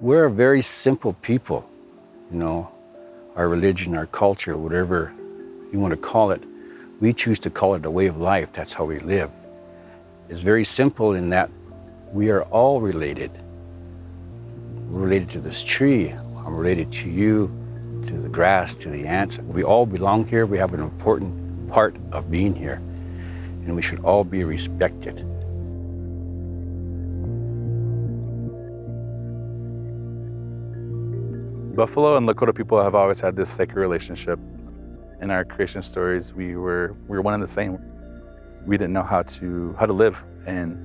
We're a very simple people, you know, our religion, our culture, whatever you want to call it. We choose to call it a way of life. That's how we live. It's very simple in that we are all related. We're related to this tree. I'm related to you, to the grass, to the ants. We all belong here. We have an important part of being here, and we should all be respected. Buffalo and Lakota people have always had this sacred relationship. In our creation stories, we were one and the same. We didn't know how to live, and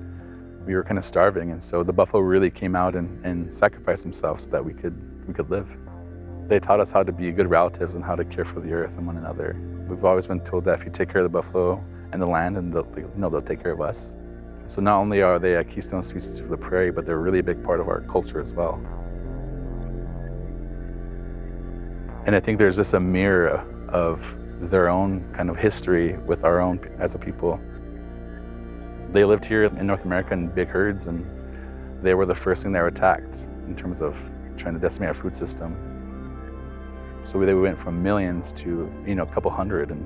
we were kind of starving, and so the buffalo really came out and sacrificed themselves so that we could live. They taught us how to be good relatives and how to care for the earth and one another. We've always been told that if you take care of the buffalo and the land, and they'll take care of us. So not only are they a keystone species for the prairie, but they're a really big part of our culture as well. And I think there's just a mirror of their own kind of history with our own as a people. They lived here in North America in big herds, and they were the first thing that were attacked in terms of trying to decimate our food system. So they went from millions to a couple hundred, and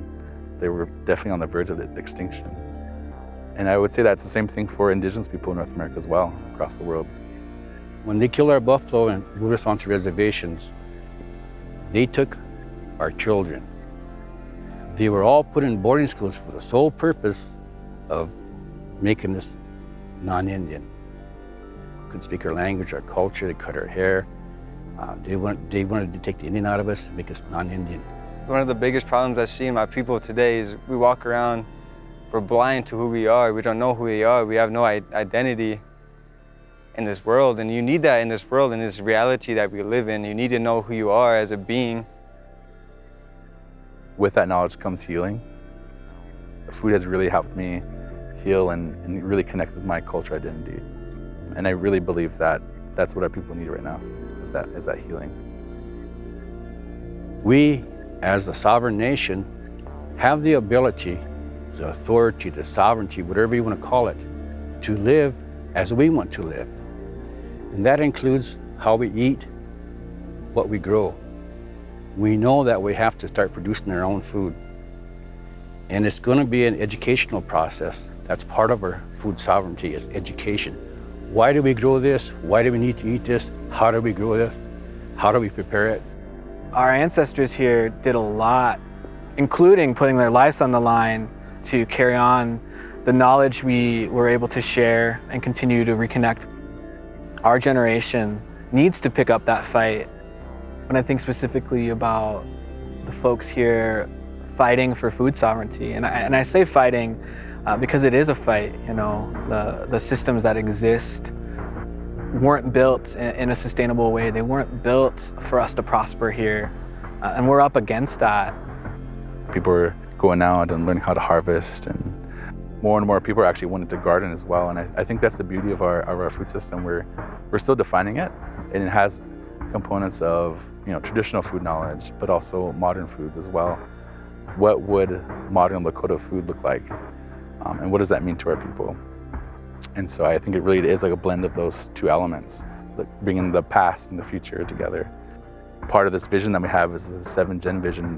they were definitely on the verge of extinction. And I would say that's the same thing for Indigenous people in North America as well, across the world. When they killed our buffalo and moved us onto reservations, they took our children. They were all put in boarding schools for the sole purpose of making us non-Indian. Couldn't speak our language, our culture, they cut our hair. They wanted to take the Indian out of us and make us non-Indian. One of the biggest problems I see in my people today is we walk around, we're blind to who we are. We don't know who we are. We have no identity in this world, and you need that in this world, in this reality that we live in. You need to know who you are as a being. With that knowledge comes healing. Food has really helped me heal and really connect with my culture identity. And I really believe that that's what our people need right now, is that healing. We, as a sovereign nation, have the ability, the authority, the sovereignty, whatever you want to call it, to live as we want to live. And that includes how we eat, what we grow. We know that we have to start producing our own food. And it's going to be an educational process. That's part of our food sovereignty, is education. Why do we grow this? Why do we need to eat this? How do we grow this? How do we prepare it? Our ancestors here did a lot, including putting their lives on the line to carry on the knowledge we were able to share and continue to reconnect. Our generation needs to pick up that fight. When I think specifically about the folks here fighting for food sovereignty, and I say fighting because it is a fight. The systems that exist weren't built in a sustainable way. They weren't built for us to prosper here, and we're up against that. People are going out and learning how to harvest, and more people are actually wanting to garden as well. And I think that's the beauty of our food system. We're still defining it, and it has components of traditional food knowledge, but also modern foods as well. What would modern Lakota food look like? And what does that mean to our people? And so I think it really is like a blend of those two elements, like bringing the past and the future together. Part of this vision that we have is the 7-gen vision.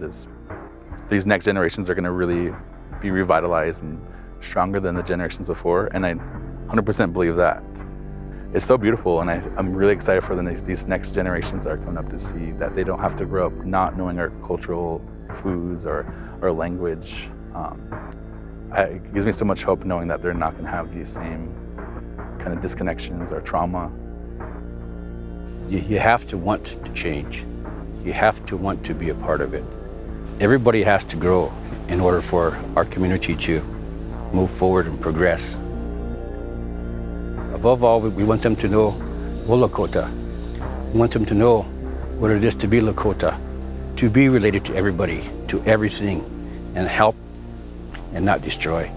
These next generations are going to really be revitalized and stronger than the generations before, and I 100% believe that. It's so beautiful, and I'm really excited for these next generations that are coming up to see that they don't have to grow up not knowing our cultural foods or language. It gives me so much hope knowing that they're not going to have these same kind of disconnections or trauma. You have to want to change. You have to want to be a part of it. Everybody has to grow in order for our community to move forward and progress. Above all, we want them to know we're Lakota. We want them to know what it is to be Lakota, to be related to everybody, to everything, and help and not destroy.